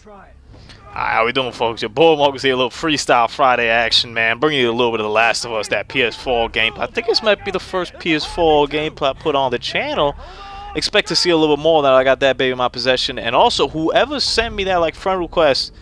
Alright, how we doing, folks? Your boy Marcos here, a little Freestyle Friday action, man. Bringing you a little bit of The Last of Us, that PS4 gameplay. I think this might be the first PS4 gameplay I put on the channel. Expect to see a little bit more now I got that baby in my possession. And also, whoever sent me that like friend request,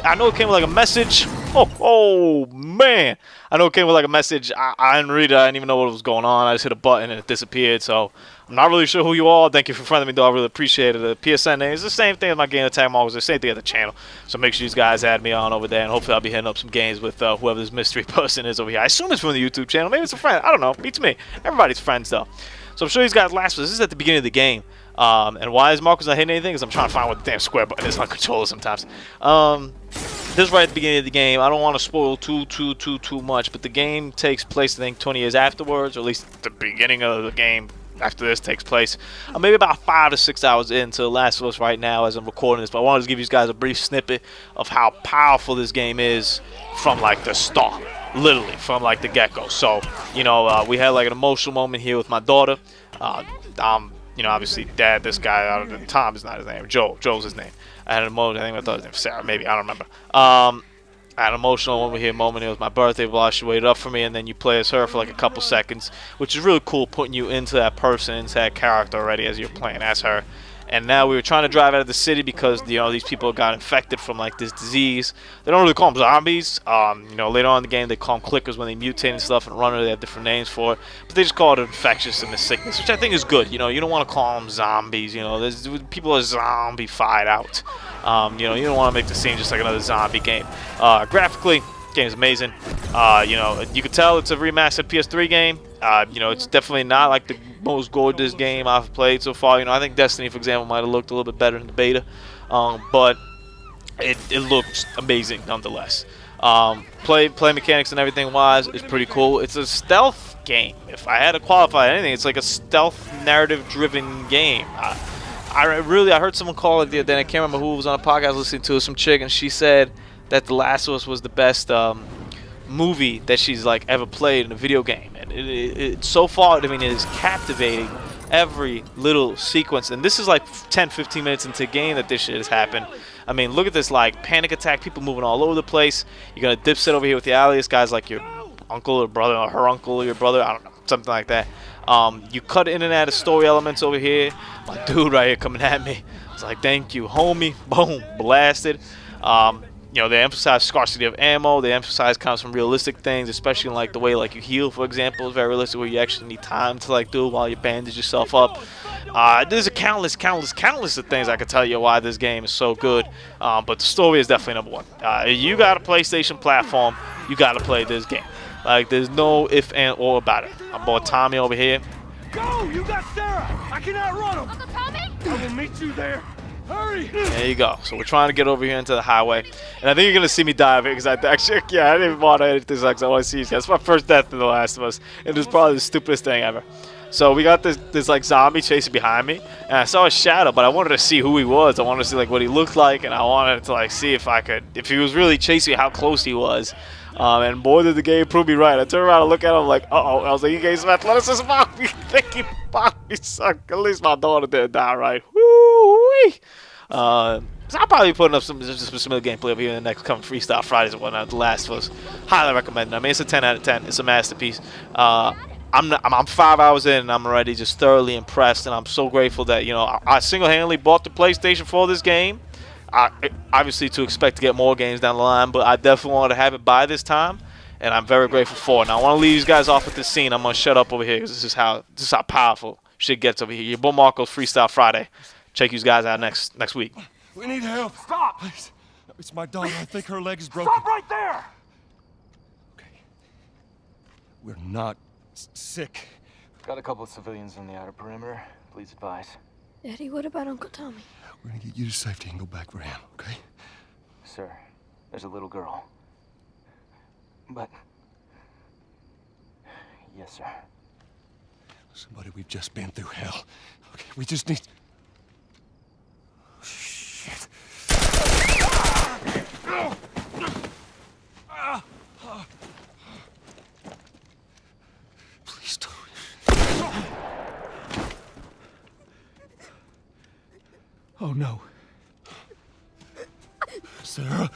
I know it came with like a message. Oh man, I know it came with like a message. I didn't read it. I didn't even know what was going on. I just hit a button and it disappeared. So I'm not really sure who you are. Thank you for friending me, though. I really appreciate it. The PSN name is the same thing as my Gamertag Marcos. The same thing at the channel. So make sure you guys add me on over there, and hopefully I'll be hitting up some games with whoever this mystery person is over here. I assume it's from the YouTube channel. Maybe it's a friend. I don't know. Beats me. Everybody's friends though. So I'm sure these guys last. This is at the beginning of the game. And why is Marcos not hitting anything? Because I'm trying to find what the damn square button is on controller sometimes. This is right at the beginning of the game. I don't want to spoil too much, but the game takes place, I think, 20 years afterwards, or at least the beginning of the game after this takes place. Maybe about 5 to 6 hours into The Last of Us right now as I'm recording this, but I wanted to give you guys a brief snippet of how powerful this game is from like the start, literally from like the get-go. So, you know, we had like an emotional moment here with my daughter. You know, obviously, Dad, this guy, Tom is not his name. Joel's his name. I had an emotional, I think I thought his name was Sarah, maybe, I don't remember. I had an emotional moment here. It was my birthday vlog. She waited up for me, and then you play as her for like a couple seconds, which is really cool, putting you into that person, into that character already as you're playing as her. And now we were trying to drive out of the city because, you know, these people got infected from like this disease. They don't really call them zombies. You know, later on in the game they call them clickers when they mutate and stuff, and Runner, they have different names for it. But they just call it infectious and the sickness, which I think is good. You know, you don't want to call them zombies. You know, there's people are zombie-fied out. You know, you don't want to make the scene just like another zombie game. Graphically, the game is amazing. You know, you can tell it's a remastered PS3 game. You know, it's definitely not like the most gorgeous game I've played so far. You know, I think Destiny, for example, might have looked a little bit better in the beta, but it looks amazing nonetheless. Play mechanics and everything wise is pretty cool. It's a stealth game. If I had to qualify anything, it's like a stealth narrative-driven game. I heard someone call it the other day. I can't remember who was on a podcast listening to, some chick, and she said that The Last of Us was the best movie that she's like ever played in a video game, and it so far, I mean, it is captivating every little sequence. And this is like 10-15 minutes into the game that this shit has happened. I mean, look at this, like panic attack, people moving all over the place. You're gonna dipset over here with the alias guys, like your uncle or brother, or her uncle or your brother, I don't know, something like that. You cut in and out of story elements over here. My dude right here coming at me. It's like, thank you, homie. Boom, blasted. You know, they emphasize scarcity of ammo. They emphasize kind of some realistic things, especially in like the way like you heal, for example, is very realistic, where you actually need time to like do it while you bandage yourself up. There's a countless of things I could tell you why this game is so good, but the story is definitely number one. You got a PlayStation platform, you got to play this game. Like, there's no if and or about it. I'm boy Tommy over here. Go! You got Sarah! I can outrun him! Uncle Tommy? I will meet you there. Hurry! There you go. So we're trying to get over here into the highway, and I think you're gonna see me die because I actually, yeah, I didn't even want to edit this because I want to see you guys. It's my first death in The Last of Us, and it's probably the stupidest thing ever. So we got this like zombie chasing behind me, and I saw a shadow, but I wanted to see who he was. I wanted to see like what he looked like, and I wanted to like see if he was really chasing me, how close he was. And boy, did the game prove me right. I turned around and looked at him like, uh-oh. I was like, you gained some athleticism. You think you fucking suck. At least my daughter didn't die right. Woo-wee. So I'll probably be putting up some similar gameplay over here in the next coming Freestyle Fridays and whatnot. The Last of Us, highly recommend it. I mean, it's a 10 out of 10. It's a masterpiece. I'm 5 hours in, and I'm already just thoroughly impressed, and I'm so grateful that, you know, I single-handedly bought the PlayStation for this game. Obviously to expect to get more games down the line, but I definitely wanted to have it by this time, and I'm very grateful for it. Now I want to leave these guys off with this scene. I'm gonna shut up over here because this is how powerful shit gets over here. Your boy Marcos, Freestyle Friday. Check you guys out next week. We need help. Stop! Please. It's my daughter. I think her leg is broken. Stop right there! Okay. We're not sick. Got a couple of civilians on the outer perimeter. Please advise. Daddy, what about Uncle Tommy? We're gonna get you to safety and go back for him, okay? Sir, there's a little girl. But... Yes, sir. Listen, buddy, we've just been through hell. Okay, we just need... Shit. Please don't. Oh, no. Sarah.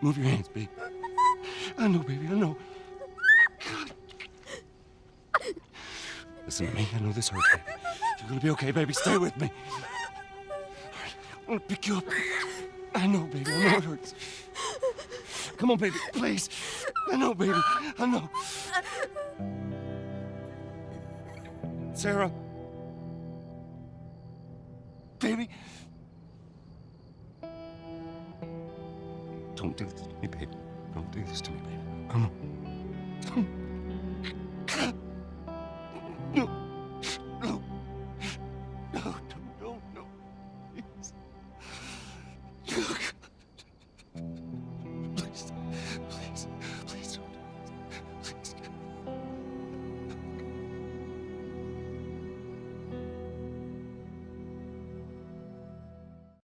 Move your hands, baby. I know, baby, I know. God. Listen to me. I know this hurts, baby. You're gonna be okay, baby. Stay with me. I'm gonna pick you up. I know, baby. I know it hurts. Come on, baby. Please. I know, baby. I know. Sarah. Baby. Don't do this to me, baby. Don't do this to me, baby. Come on.